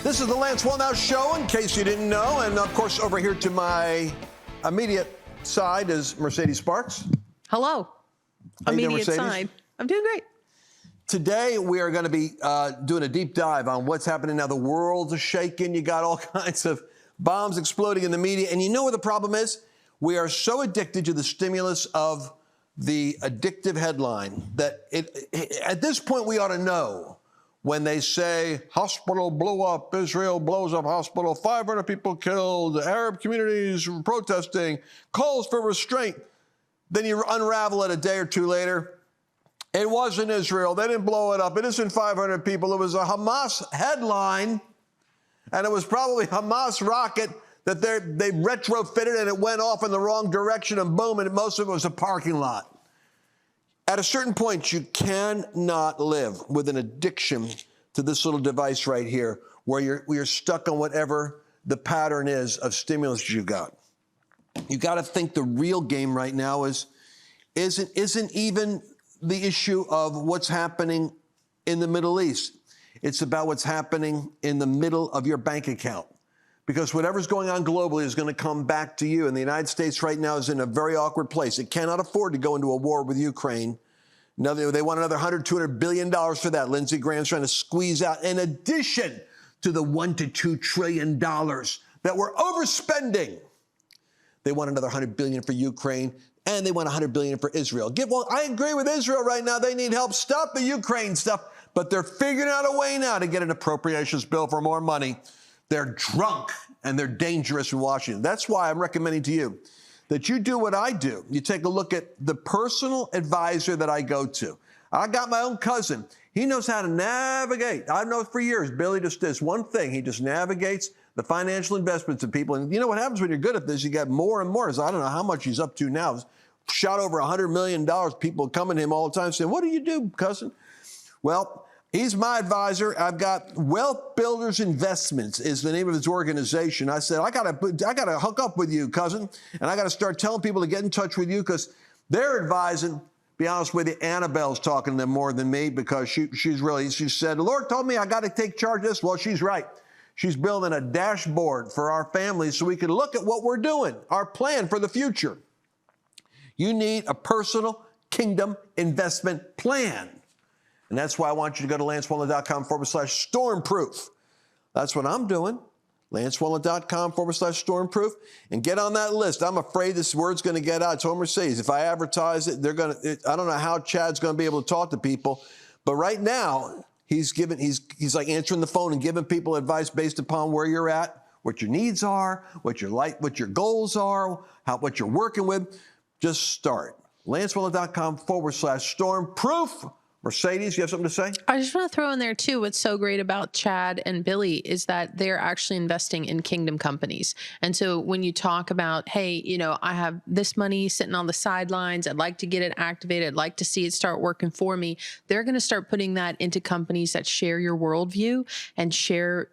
This is the Lance Wallnau Show, in case you didn't know. And, of course, over here to my immediate side is Mercedes Sparks. Hello. How you doing, Immediate Mercedes? side. I'm doing great. Today, we are going to be doing a deep dive on what's happening now. The world's shaking. You got all kinds of bombs exploding in the media. And you know what the problem is? We are so addicted to the stimulus of the addictive headline that at this point, we ought to know. When they say, hospital blew up, Israel blows up hospital, 500 people killed, Arab communities protesting, calls for restraint. Then you unravel it a day or two later. It wasn't Israel. They didn't blow it up. It isn't 500 people. It was a Hamas headline, and it was probably Hamas rocket that they retrofitted, and it went off in the wrong direction, and boom, and most of it was a parking lot. At a certain point, you cannot live with an addiction to this little device right here, where you're stuck on whatever the pattern is of stimulus you got. You got to think the real game right now isn't even the issue of what's happening in the Middle East. It's about what's happening in the middle of your bank account. Because whatever's going on globally is going to come back to you. And the United States right now is in a very awkward place. It cannot afford to go into a war with Ukraine. Now, they want another $100, $200 billion for that. Lindsey Graham's trying to squeeze out, in addition to the $1 to $2 trillion that we're overspending. They want another $100 billion for Ukraine, and they want $100 billion for Israel. Well, I agree with Israel right now. They need help. Stop the Ukraine stuff. But they're figuring out a way now to get an appropriations bill for more money. They're drunk and they're dangerous in Washington. That's why I'm recommending to you that you do what I do. You take a look at the personal advisor that I go to. I got my own cousin. He knows how to navigate. I've known for years. Billy just does one thing. He just navigates the financial investments of people. And you know what happens when you're good at this? You get more and more. So I don't know how much he's up to now. Shot over $100 million. People coming to him all the time saying, what do you do, cousin? Well, he's my advisor. I've got Wealth Builders Investments is the name of his organization. I said, I gotta hook up with you, cousin. And I got to start telling people to get in touch with you because they're advising. Be honest with you, Annabelle's talking to them more than me because she said, the Lord told me I got to take charge of this. Well, she's right. She's building a dashboard for our families so we can look at what we're doing, our plan for the future. You need a personal kingdom investment plan. And that's why I want you to go to lancewallnau.com/stormproof. That's what I'm doing. lancewallnau.com/stormproof. And get on that list. I'm afraid this word's going to get out. I told Mercedes, if I advertise it, I don't know how Chad's going to be able to talk to people. But right now, he's like answering the phone and giving people advice based upon where you're at, what your needs are, what your goals are, what you're working with. Just start. lancewallnau.com/stormproof. Mercedes, you have something to say? I just want to throw in there, too, what's so great about Chad and Billy is that they're actually investing in kingdom companies. And so when you talk about, hey, I have this money sitting on the sidelines, I'd like to get it activated, I'd like to see it start working for me, they're going to start putting that into companies that share your worldview and share,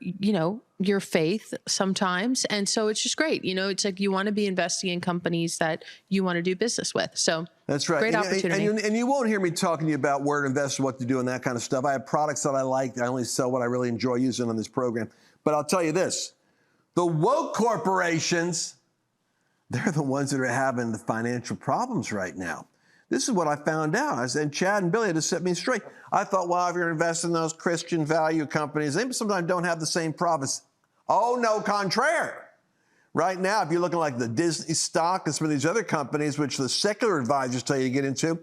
your faith sometimes. And so it's just great. It's like you want to be investing in companies that you want to do business with. So that's right. Great opportunity. And you won't hear me talking to you about where to invest and what to do and that kind of stuff. I have products that I like. I only sell what I really enjoy using on this program. But I'll tell you this, the woke corporations, they're the ones that are having the financial problems right now. This is what I found out. I said, Chad and Billy had to set me straight. I thought, well, if you're investing in those Christian value companies, they sometimes don't have the same profits. Oh, no, contraire. Right now, if you're looking like the Disney stock and some of these other companies, which the secular advisors tell you to get into,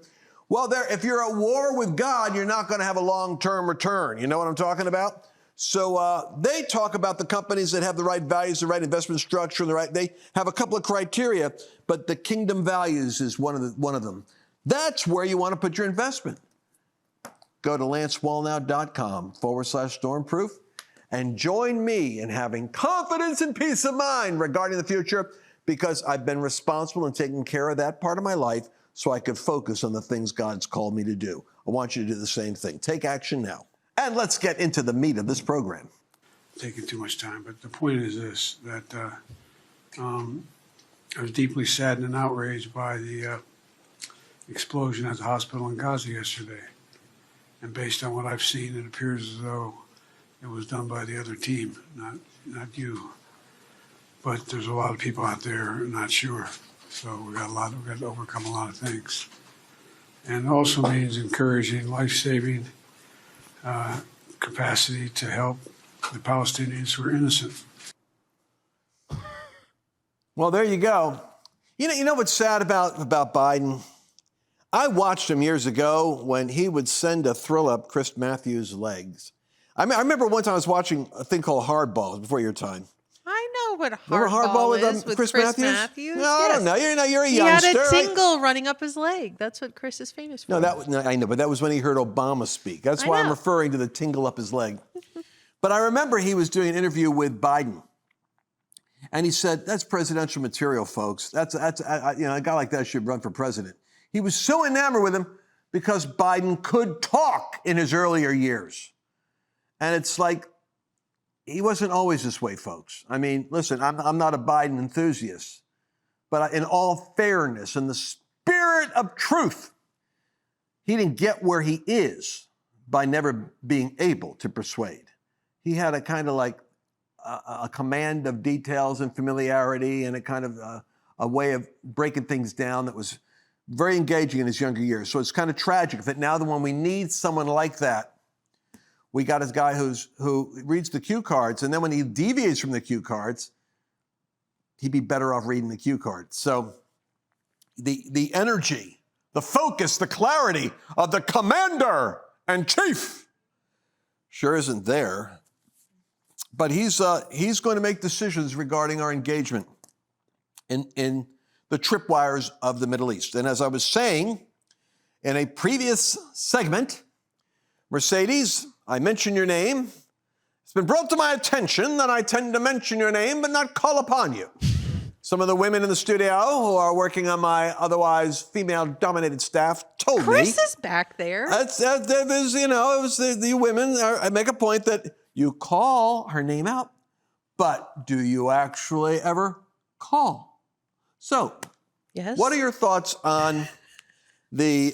well, if you're at war with God, you're not going to have a long-term return. You know what I'm talking about? So they talk about the companies that have the right values, the right investment structure, they have a couple of criteria, but the kingdom values is one of them. That's where you want to put your investment. Go to lancewallnau.com/stormproof. And join me in having confidence and peace of mind regarding the future because I've been responsible in taking care of that part of my life so I could focus on the things God's called me to do. I want you to do the same thing. Take action now. And let's get into the meat of this program. Taking too much time, but the point is this, that I was deeply saddened and outraged by the explosion at the hospital in Gaza yesterday. And based on what I've seen, it appears as though it was done by the other team, not you. But there's a lot of people out there not sure. So we got to overcome a lot of things. And it also means encouraging life-saving capacity to help the Palestinians who are innocent. Well, there you go. You know what's sad about Biden? I watched him years ago when he would send a thrill up Chris Matthews' legs. I remember one time I was watching a thing called Hardball before your time. I know what Remember hardball is with Chris Matthews. No, I don't know. You're a He youngster. had a tingle running up his leg. That's what Chris is famous for. No, I know, but that was when he heard Obama speak. That's why I'm referring to the tingle up his leg. But I remember he was doing an interview with Biden. And he said, that's presidential material, folks. A guy like that should run for president. He was so enamored with him because Biden could talk in his earlier years. And it's like, he wasn't always this way, folks. I mean, listen, I'm not a Biden enthusiast, but in all fairness, in the spirit of truth, he didn't get where he is by never being able to persuade. He had a kind of like a command of details and familiarity and a kind of a way of breaking things down that was very engaging in his younger years. So it's kind of tragic that now that when we need someone like that, we got this guy who reads the cue cards, and then when he deviates from the cue cards, he'd be better off reading the cue cards. So the energy, the focus, the clarity of the commander-in-chief sure isn't there. But he's going to make decisions regarding our engagement in the tripwires of the Middle East. And as I was saying in a previous segment, Mercedes, I mention your name. It's been brought to my attention that I tend to mention your name but not call upon you. Some of the women in the studio who are working on my otherwise female-dominated staff told me. Chris is back there. It was the women. I make a point that you call her name out, but do you actually ever call? So, yes. What are your thoughts on the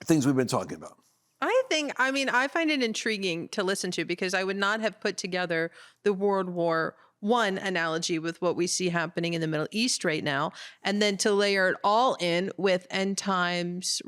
things we've been talking about? I find it intriguing to listen to because I would not have put together the World War I analogy with what we see happening in the Middle East right now, and then to layer it all in with end times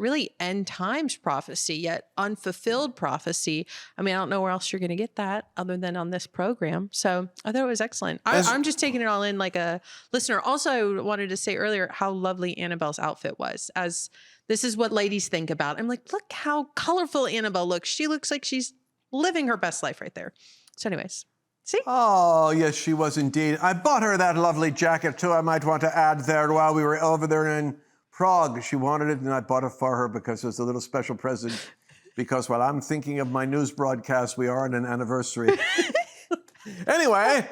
prophecy, yet unfulfilled prophecy. I don't know where else you're going to get that other than on this program. So I thought it was excellent. I'm just taking it all in like a listener. Also, I wanted to say earlier how lovely Annabelle's outfit was, as this is what ladies think about. I'm like, look how colorful Annabelle looks. She looks like she's living her best life right there. So anyways. See? Oh, yes, she was indeed. I bought her that lovely jacket, too. I might want to add there while we were over there in Prague. She wanted it, and I bought it for her because it was a little special present. Because while I'm thinking of my news broadcast, we are on an anniversary. Anyway,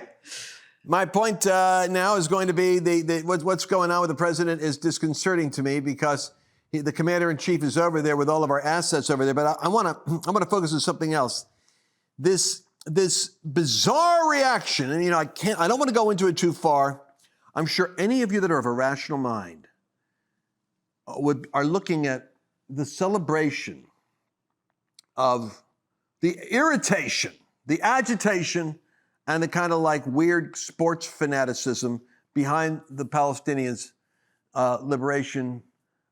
my point now is going to be what's going on with the president is disconcerting to me because the commander-in-chief is over there with all of our assets over there. But I want to focus on something else. This bizarre reaction, and I don't want to go into it too far. I'm sure any of you that are of a rational mind are looking at the celebration of the irritation, the agitation, and the kind of like weird sports fanaticism behind the Palestinians' liberation,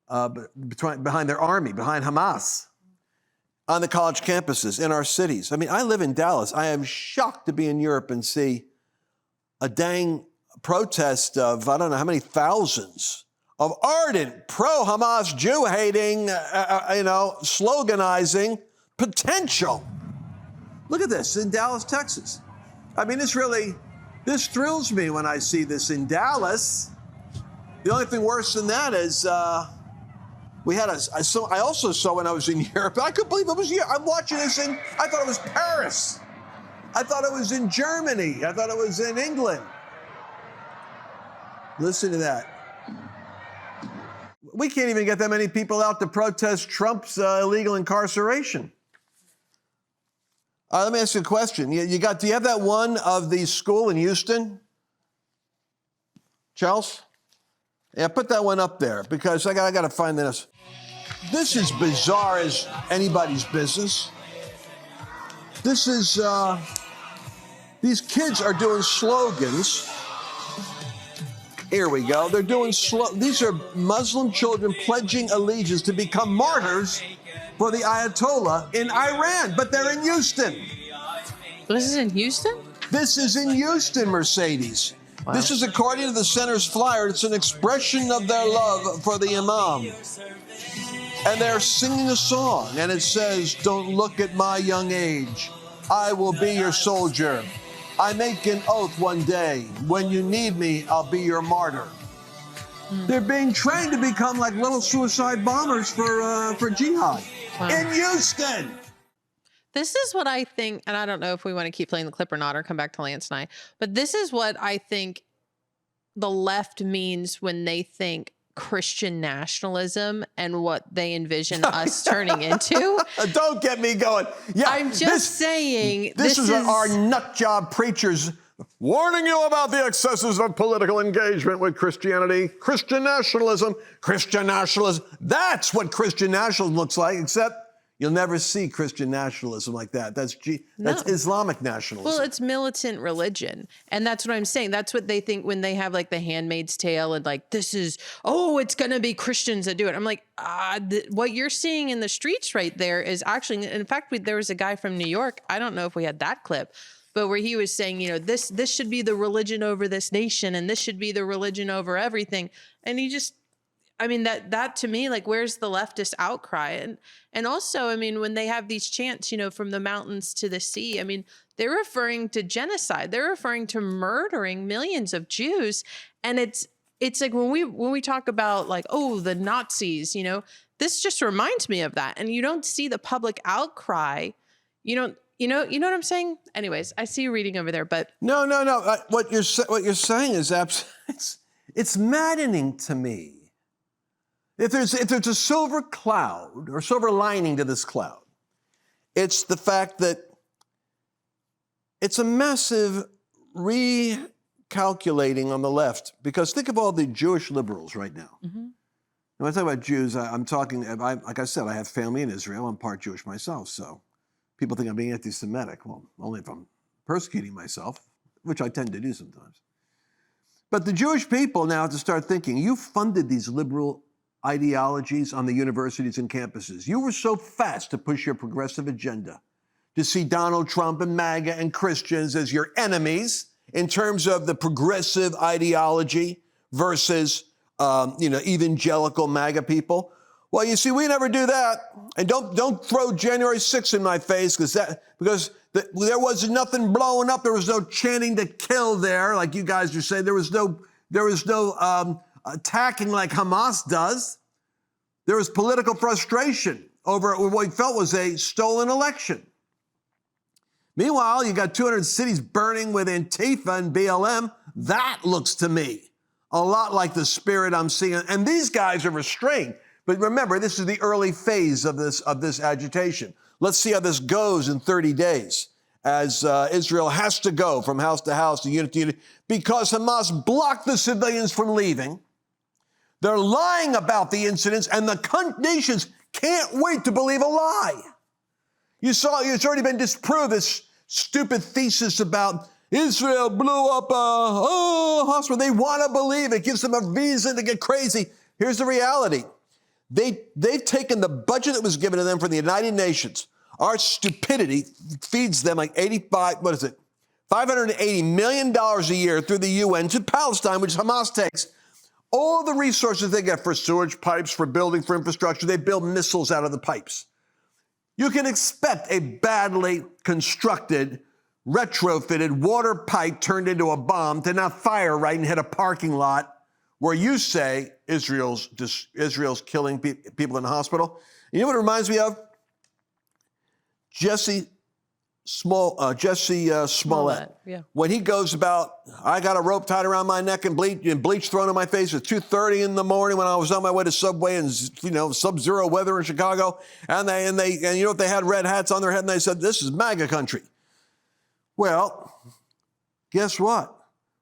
behind their army, behind Hamas. On the college campuses, in our cities. I live in Dallas. I am shocked to be in Europe and see a dang protest of, I don't know how many thousands of ardent, pro-Hamas, Jew-hating, sloganizing potential. Look at this in Dallas, Texas. This thrills me when I see this in Dallas. The only thing worse than that is, I also saw when I was in Europe, I couldn't believe it was here. I'm watching this I thought it was Paris. I thought it was in Germany. I thought it was in England. Listen to that. We can't even get that many people out to protest Trump's illegal incarceration. Let me ask you a question. Do you have that one of the school in Houston? Charles? Yeah, put that one up there because I got to find this. This is bizarre as anybody's business. these kids are doing slogans. Here we go. They're doing these are Muslim children pledging allegiance to become martyrs for the Ayatollah in Iran, but they're in Houston. This is in Houston? This is in Houston, Mercedes. Wow. This is according to the center's flyer. It's an expression of their love for the imam. And they're singing a song, and it says, "Don't look at my young age. I will be your soldier. I make an oath one day. When you need me, I'll be your martyr." They're being trained to become like little suicide bombers for jihad. Wow. In Houston. This is what I think, and I don't know if we want to keep playing the clip or not or come back to Lance and I, but this is what I think the left means when they think Christian nationalism and what they envision us turning into. Don't get me going. Yeah, I'm just saying. This is our nut job preachers warning you about the excesses of political engagement with Christianity. Christian nationalism. That's what Christian nationalism looks like, except you'll never see Christian nationalism like that. That's Islamic nationalism. Well, it's militant religion. And that's what I'm saying. That's what they think when they have like the Handmaid's Tale and like, this is, it's going to be Christians that do it. I'm like, what you're seeing in the streets right there is actually, in fact, there was a guy from New York. I don't know if we had that clip, but where he was saying, this should be the religion over this nation and this should be the religion over everything. And he just, that to me, like, where's the leftist outcry? And also, when they have these chants, from the mountains to the sea, they're referring to genocide. They're referring to murdering millions of Jews. And it's like when we talk about like, the Nazis, this just reminds me of that. And you don't see the public outcry. You know what I'm saying? Anyways, I see you reading over there, but no. What you're saying is it's maddening to me. If there's a silver cloud or silver lining to this cloud, it's the fact that it's a massive recalculating on the left. Because think of all the Jewish liberals right now. Mm-hmm. When I talk about Jews, I'm talking, like I said, I have family in Israel. I'm part Jewish myself. So people think I'm being anti-Semitic. Well, only if I'm persecuting myself, which I tend to do sometimes. But the Jewish people now have to start thinking, you funded these liberal ideologies on the universities and campuses. You were so fast to push your progressive agenda, to see Donald Trump and MAGA and Christians as your enemies in terms of the progressive ideology versus, evangelical MAGA people. Well, you see, we never do that. And don't throw January 6th in my face because there was nothing blowing up. There was no chanting to kill there, like you guys are saying. There was no attacking like Hamas does. There was political frustration over what we felt was a stolen election. Meanwhile, you got 200 cities burning with Antifa and BLM. That looks to me a lot like the spirit I'm seeing. And these guys are restrained. But remember, this is the early phase of this agitation. Let's see how this goes in 30 days as Israel has to go from house to house, to unit to unit, because Hamas blocked the civilians from leaving. They're lying about the incidents, and the nations can't wait to believe a lie. It's already been disproved, this stupid thesis about Israel blew up a hospital. They want to believe it. Gives them a reason to get crazy. Here's the reality. They've taken the budget that was given to them from the United Nations. Our stupidity feeds them like $580 million a year through the UN to Palestine, which Hamas takes. All the resources they get for sewage pipes, for building, for infrastructure, they build missiles out of the pipes. You can expect a badly constructed, retrofitted water pipe turned into a bomb to not fire right and hit a parking lot where you say Israel's killing people in the hospital. You know what it reminds me of? Jesse Smollett. Yeah. When he goes about, I got a rope tied around my neck and bleach thrown in my face at 2:30 in the morning when I was on my way to Subway in sub-zero weather in Chicago, and you know what, they had red hats on their head and they said, "This is MAGA country." Well, guess what?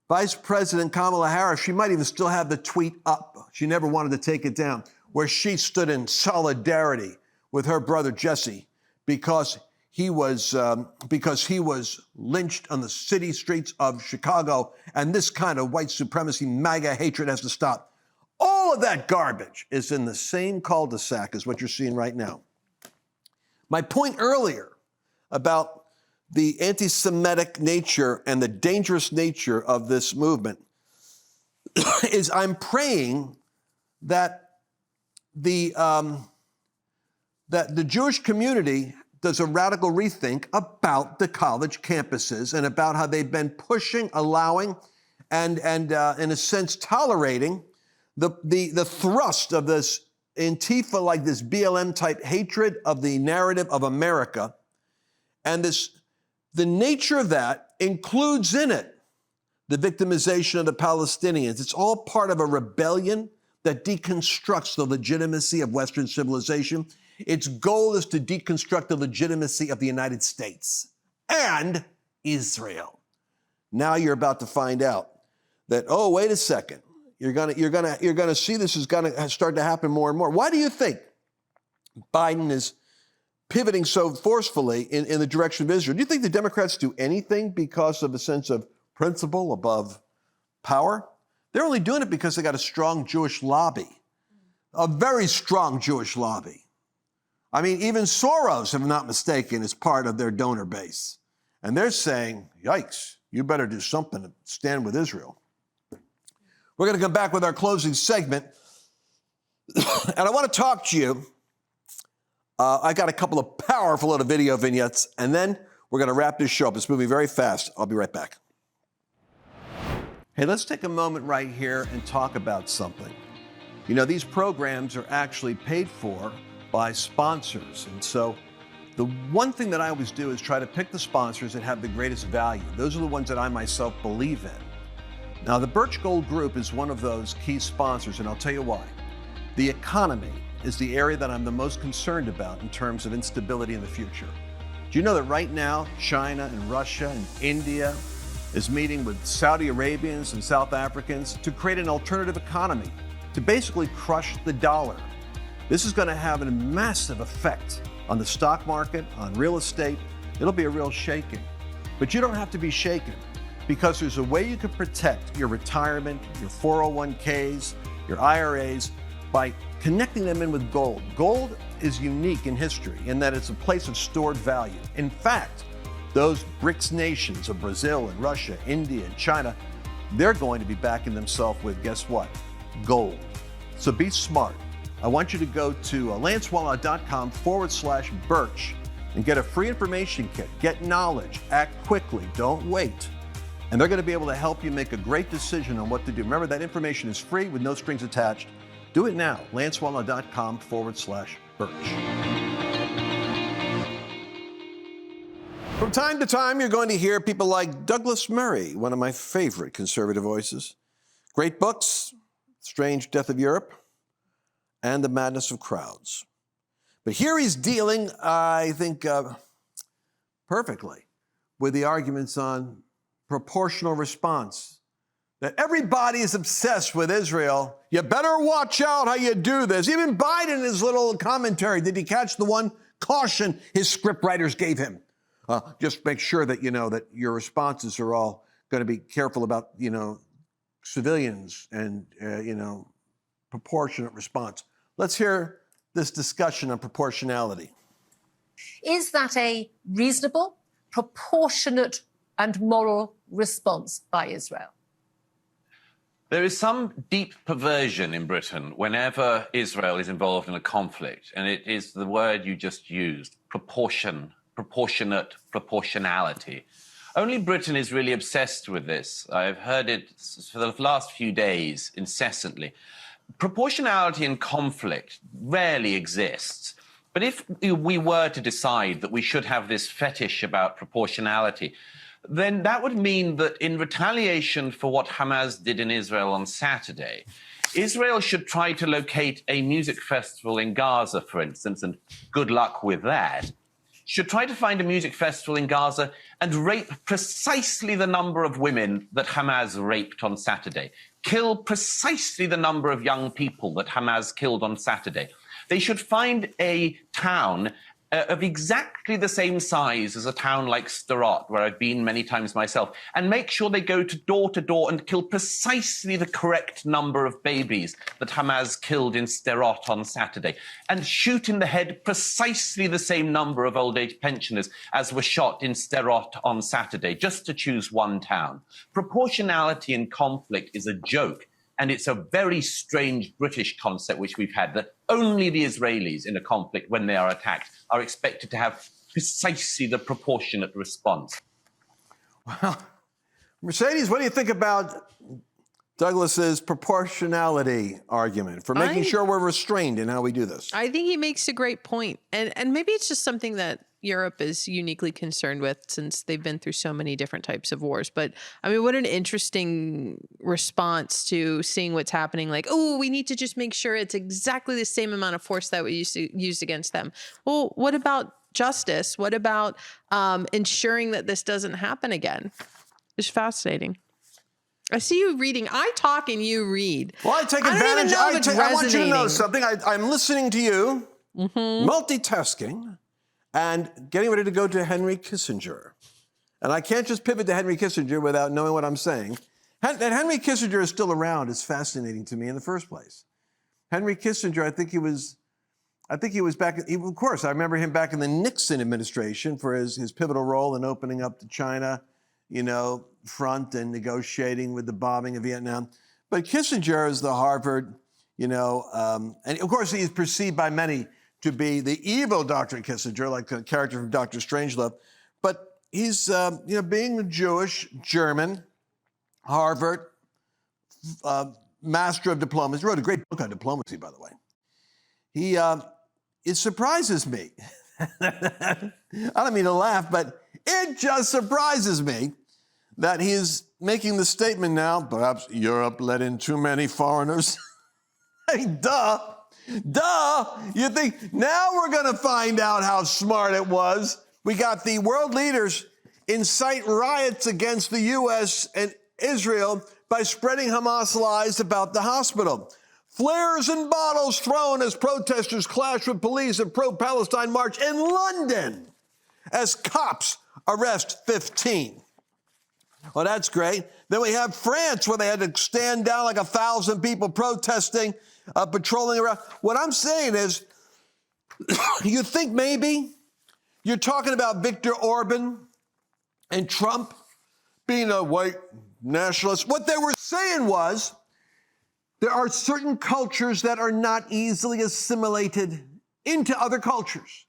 Vice President Kamala Harris, she might even still have the tweet up. She never wanted to take it down, where she stood in solidarity with her brother Jesse because because he was lynched on the city streets of Chicago, and this kind of white supremacy, MAGA hatred has to stop. All of that garbage is in the same cul-de-sac as what you're seeing right now. My point earlier about the anti-Semitic nature and the dangerous nature of this movement is I'm praying that the Jewish community does a radical rethink about the college campuses and about how they've been pushing, allowing, and in a sense tolerating the thrust of this Antifa, like this BLM type hatred of the narrative of America. And the nature of that includes in it the victimization of the Palestinians. It's all part of a rebellion that deconstructs the legitimacy of Western civilization. Its goal is to deconstruct the legitimacy of the United States and Israel. Now you're about to find out that, oh, wait a second. You're gonna see this is gonna start to happen more and more. Why do you think Biden is pivoting so forcefully in the direction of Israel? Do you think the Democrats do anything because of a sense of principle above power? They're only doing it because they got a strong Jewish lobby, a very strong Jewish lobby. I mean, even Soros, if I'm not mistaken, is part of their donor base. And they're saying, yikes, you better do something to stand with Israel. We're going to come back with our closing segment. And I want to talk to you. I got a couple of powerful little video vignettes, and then we're going to wrap this show up. It's moving very fast. I'll be right back. Hey, let's take a moment right here and talk about something. You know, these programs are actually paid for by sponsors. And so the one thing that I always do is try to pick the sponsors that have the greatest value. Those are the ones that I myself believe in. Now, the Birch Gold Group is one of those key sponsors, and I'll tell you why. The economy is the area that I'm the most concerned about in terms of instability in the future. Do you know that right now, China and Russia and India is meeting with Saudi Arabians and South Africans to create an alternative economy, to basically crush the dollar? This is going to have a massive effect on the stock market, on real estate. It'll be a real shaking. But you don't have to be shaken, because there's a way you can protect your retirement, your 401ks, your IRAs, by connecting them in with gold. Gold is unique in history in that it's a place of stored value. In fact, those BRICS nations of Brazil and Russia, India and China, they're going to be backing themselves with, guess what? Gold. So be smart. I want you to go to lancewallnau.com/Birch and get a free information kit. Get knowledge, act quickly, don't wait. And they're going to be able to help you make a great decision on what to do. Remember, that information is free with no strings attached. Do it now, lancewallnau.com/Birch. From time to time, you're going to hear people like Douglas Murray, one of my favorite conservative voices. Great books, Strange Death of Europe, and The Madness of Crowds. But here he's dealing, I think, perfectly with the arguments on proportional response. That everybody is obsessed with Israel. You better watch out how you do this. Even Biden in his little commentary, did he catch the one caution his script writers gave him? Just make sure that, you know, that your responses are all going to be careful about, you know, civilians and, proportionate response. Let's hear this discussion on proportionality. Is that a reasonable, proportionate, and moral response by Israel? There is some deep perversion in Britain whenever Israel is involved in a conflict, and it is the word you just used, proportion, proportionate, proportionality. Only Britain is really obsessed with this. I've heard it for the last few days incessantly. Proportionality in conflict rarely exists. But if we were to decide that we should have this fetish about proportionality, then that would mean that in retaliation for what Hamas did in Israel on Saturday, Israel should try to locate a music festival in Gaza, for instance, and good luck with that, should try to find a music festival in Gaza and rape precisely the number of women that Hamas raped on Saturday, kill precisely the number of young people that Hamas killed on Saturday. They should find a town of exactly the same size as a town like Sderot, where I've been many times myself, and make sure they go to door and kill precisely the correct number of babies that Hamas killed in Sderot on Saturday, and shoot in the head precisely the same number of old age pensioners as were shot in Sderot on Saturday, just to choose one town. Proportionality in conflict is a joke. And it's a very strange British concept which we've had, that only the Israelis in a conflict, when they are attacked, are expected to have precisely the proportionate response. Well, Mercedes, what do you think about Douglas's proportionality argument for making sure we're restrained in how we do this? I think he makes a great point. And maybe it's just something that Europe is uniquely concerned with, since they've been through so many different types of wars. But I mean, what an interesting response to seeing what's happening. Like, oh, we need to just make sure it's exactly the same amount of force that we used to use against them. Well, what about justice? What about ensuring that this doesn't happen again? It's fascinating. I see you reading. I talk and you read. Well, I take advantage. I want you to know something. I'm listening to you, multitasking, and getting ready to go to Henry Kissinger. And I can't just pivot to Henry Kissinger without knowing what I'm saying. That Henry Kissinger is still around is fascinating to me in the first place. Henry Kissinger, I think he was back, of course, I remember him back in the Nixon administration for his pivotal role in opening up the China, front and negotiating with the bombing of Vietnam. But Kissinger is the Harvard, and of course he's perceived by many to be the evil Dr. Kissinger, like a character from Dr. Strangelove. But he's, being a Jewish, German, Harvard, master of diplomacy. He wrote a great book on diplomacy, by the way. It surprises me. I don't mean to laugh, but it just surprises me that he's making the statement now, perhaps Europe let in too many foreigners. Hey, duh. You think now we're going to find out how smart it was? We got the world leaders incite riots against the U.S. and Israel by spreading Hamas lies about the hospital. Flares and bottles thrown as protesters clash with police at pro-Palestine march in London as cops arrest 15. Well, that's great. Then we have France, where they had to stand down like 1,000 people protesting, patrolling around. What I'm saying is, you think maybe you're talking about Viktor Orban and Trump being a white nationalist. What they were saying was, there are certain cultures that are not easily assimilated into other cultures.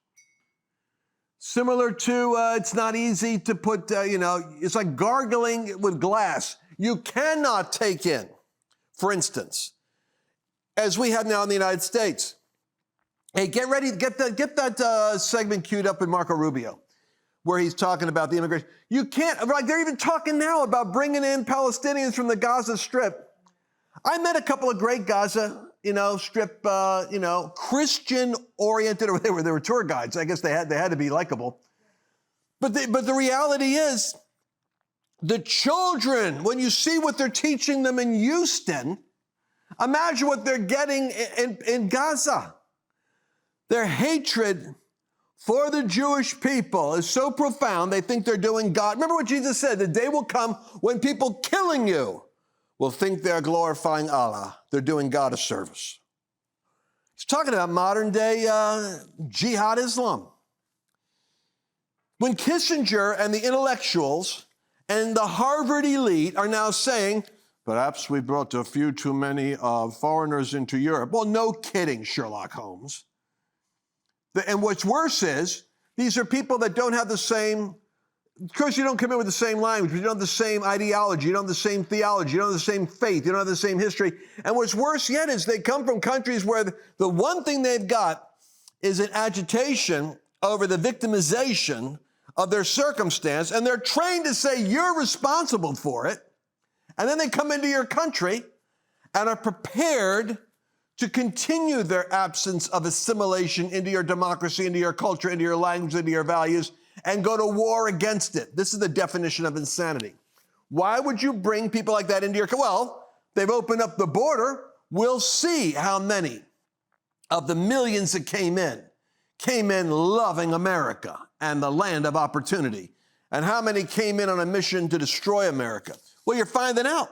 Similar to, it's not easy to put, it's like gargling with glass. You cannot take in, for instance, as we have now in the United States. Hey, get ready, get that segment queued up in Marco Rubio, where he's talking about the immigration. You can't, like they're even talking now about bringing in Palestinians from the Gaza Strip. I met a couple of great Gaza, Strip, Christian-oriented, or they were tour guides. I guess they had to be likable. But the reality is, the children, when you see what they're teaching them in Houston, imagine what they're getting in Gaza. Their hatred for the Jewish people is so profound, they think they're doing God. Remember what Jesus said, the day will come when people killing you will think they're glorifying Allah. They're doing God a service. He's talking about modern day jihad Islam. When Kissinger and the intellectuals and the Harvard elite are now saying, perhaps we brought a few too many foreigners into Europe. Well, no kidding, Sherlock Holmes. And what's worse is, these are people that don't have the same, of course you don't come in with the same language, but you don't have the same ideology, you don't have the same theology, you don't have the same faith, you don't have the same history. And what's worse yet is they come from countries where the one thing they've got is an agitation over the victimization of their circumstance, and they're trained to say you're responsible for it. And then they come into your country and are prepared to continue their absence of assimilation into your democracy, into your culture, into your language, into your values, and go to war against it. This is the definition of insanity. Why would you bring people like that into your country? Well, they've opened up the border. We'll see how many of the millions that came in came in loving America and the land of opportunity? And how many came in on a mission to destroy America? Well, you're finding out.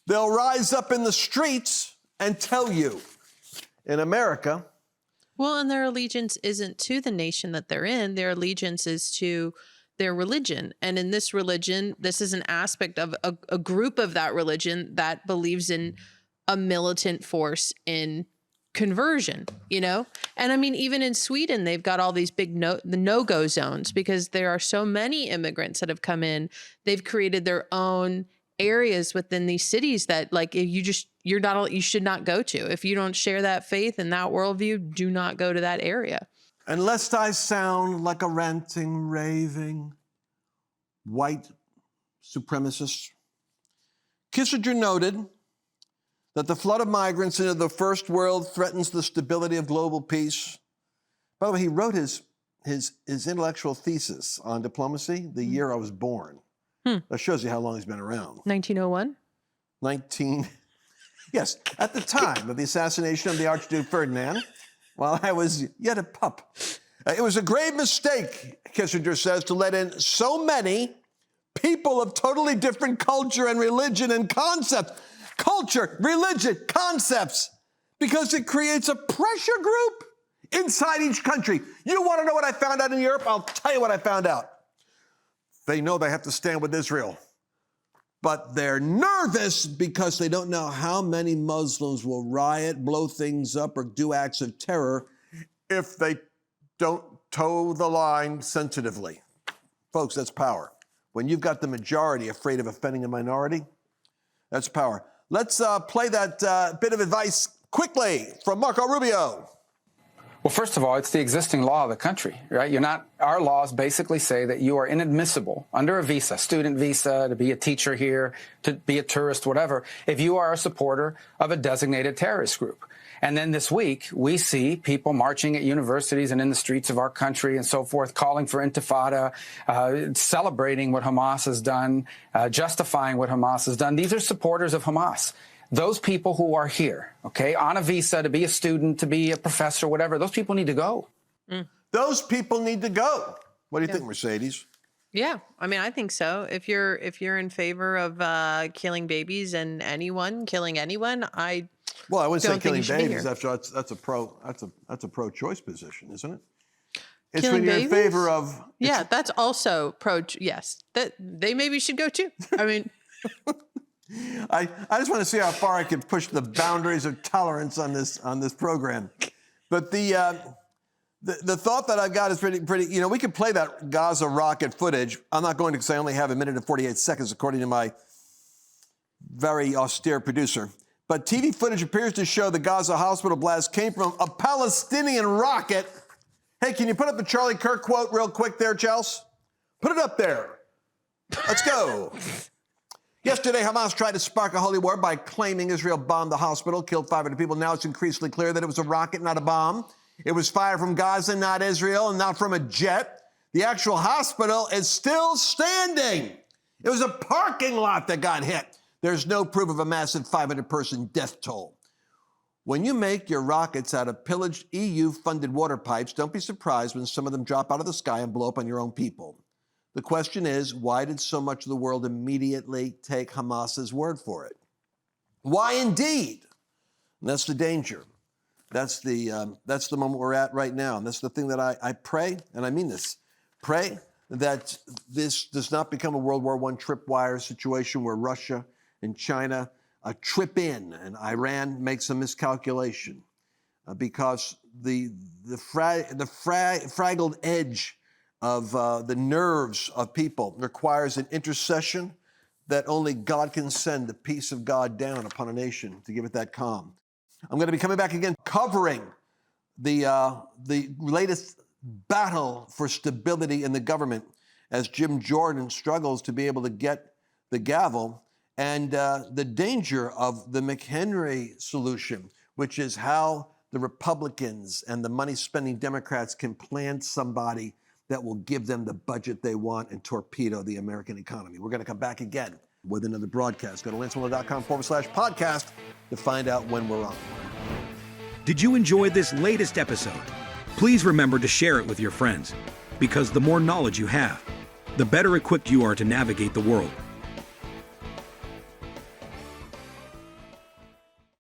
They'll rise up in the streets and tell you. In America. Well, and their allegiance isn't to the nation that they're in. Their allegiance is to their religion. And in this religion, this is an aspect of a group of that religion that believes in a militant force in conversion, you know? And I mean, even in Sweden, they've got all these big no-go zones because there are so many immigrants that have come in. They've created their own areas within these cities that, like, you should not go to. If you don't share that faith and that worldview, do not go to that area. And lest I sound like a ranting, raving, white supremacist, Kissinger noted that the flood of migrants into the first world threatens the stability of global peace. By the way, he wrote his intellectual thesis on diplomacy the year I was born. That shows you how long he's been around. 1901? Yes, at the time of the assassination of the Archduke Ferdinand, while I was yet a pup. It was a grave mistake, Kissinger says, to let in so many people of totally different culture and religion and concepts. Culture, religion, concepts, because it creates a pressure group inside each country. You want to know what I found out in Europe? I'll tell you what I found out. They know they have to stand with Israel, but they're nervous because they don't know how many Muslims will riot, blow things up, or do acts of terror if they don't toe the line sensitively. Folks, that's power. When you've got the majority afraid of offending a minority, that's power. Let's play that bit of advice quickly from Marco Rubio. Well, first of all, it's the existing law of the country, right? Our laws basically say that you are inadmissible under a visa, student visa, to be a teacher here, to be a tourist, whatever, if you are a supporter of a designated terrorist group. And then this week, we see people marching at universities and in the streets of our country and so forth, calling for intifada, celebrating what Hamas has done, justifying what Hamas has done. These are supporters of Hamas. Those people who are here, okay, on a visa to be a student, to be a professor, whatever, those people need to go. Those people need to go. What do you think, Mercedes? Yeah, I mean, I think so. If you're in favor of killing babies and killing anyone, I wouldn't say don't think killing you should be babies. here. That's a pro-choice position, isn't it? It's Killing when you're babies? in favor of. Yeah, that's also yes. That they maybe should go too. I mean. I just want to see how far I can push the boundaries of tolerance on this program. But the thought that I've got is pretty. You know, we could play that Gaza rocket footage. I'm not going to because I only have 1 minute and 48 seconds, according to my very austere producer. But TV footage appears to show the Gaza hospital blast came from a Palestinian rocket. Hey, can you put up the Charlie Kirk quote real quick there, Chels? Put it up there. Let's go. Yesterday, Hamas tried to spark a holy war by claiming Israel bombed the hospital, killed 500 people. Now it's increasingly clear that it was a rocket, not a bomb. It was fired from Gaza, not Israel, and not from a jet. The actual hospital is still standing. It was a parking lot that got hit. There's no proof of a massive 500-person death toll. When you make your rockets out of pillaged EU-funded water pipes, don't be surprised when some of them drop out of the sky and blow up on your own people. The question is, why did so much of the world immediately take Hamas's word for it? Why indeed? And that's the danger. That's the moment we're at right now. And that's the thing that I pray, and I mean this, pray that this does not become a World War I tripwire situation where Russia and China trip in and Iran makes a miscalculation because the fragile edge of the nerves of people requires an intercession that only God can send the peace of God down upon a nation to give it that calm. I'm going to be coming back again covering the latest battle for stability in the government as Jim Jordan struggles to be able to get the gavel and the danger of the McHenry solution, which is how the Republicans and the money-spending Democrats can plant somebody that will give them the budget they want and torpedo the American economy. We're going to come back again with another broadcast. Go to lancewallnau.com/podcast to find out when we're on. Did you enjoy this latest episode? Please remember to share it with your friends, because the more knowledge you have, the better equipped you are to navigate the world.